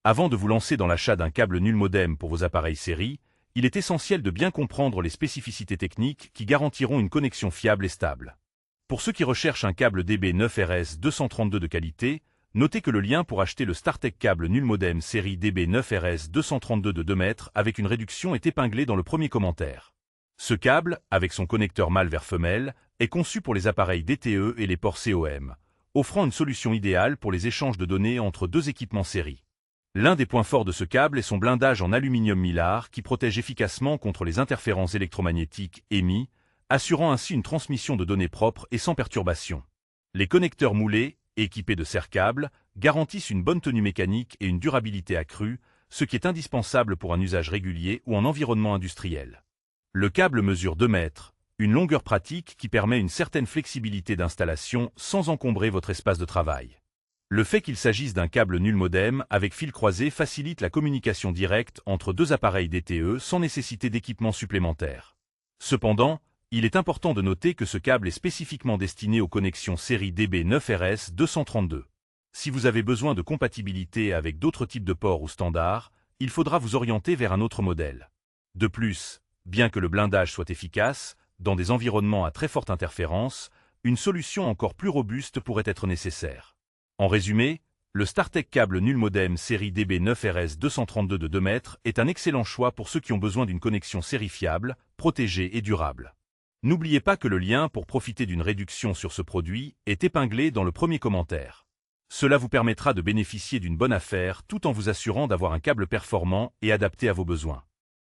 Avant de vous lancer dans l'achat d'un câble nul modem pour vos appareils série, il est essentiel de bien comprendre les spécificités techniques qui garantiront une connexion fiable et stable. Pour ceux qui recherchent un câble DB9RS 232 de qualité, notez que le lien pour acheter le StarTech câble nul modem série DB9RS 232 de 2 mètres avec une réduction est épinglé dans le premier commentaire. Ce câble, avec son connecteur mâle vers femelle, est conçu pour les appareils DTE et les ports COM, offrant une solution idéale pour les échanges de données entre deux équipements série. L'un des points forts de ce câble est son blindage en aluminium mylar qui protège efficacement contre les interférences électromagnétiques EMI, assurant ainsi une transmission de données propres et sans perturbation. Les connecteurs moulés, équipés de serre-câbles, garantissent une bonne tenue mécanique et une durabilité accrue, ce qui est indispensable pour un usage régulier ou en environnement industriel. Le câble mesure 2 mètres, une longueur pratique qui permet une certaine flexibilité d'installation sans encombrer votre espace de travail. Le fait qu'il s'agisse d'un câble nul modem avec fil croisé facilite la communication directe entre deux appareils DTE sans nécessité d'équipement supplémentaire. Cependant, il est important de noter que ce câble est spécifiquement destiné aux connexions série DB9RS 232. Si vous avez besoin de compatibilité avec d'autres types de ports ou standards, il faudra vous orienter vers un autre modèle. De plus, bien que le blindage soit efficace, dans des environnements à très forte interférence, une solution encore plus robuste pourrait être nécessaire. En résumé, le StarTech câble nul modem série DB9RS 232 de 2 mètres est un excellent choix pour ceux qui ont besoin d'une connexion série fiable, protégée et durable. N'oubliez pas que le lien pour profiter d'une réduction sur ce produit est épinglé dans le premier commentaire. Cela vous permettra de bénéficier d'une bonne affaire tout en vous assurant d'avoir un câble performant et adapté à vos besoins.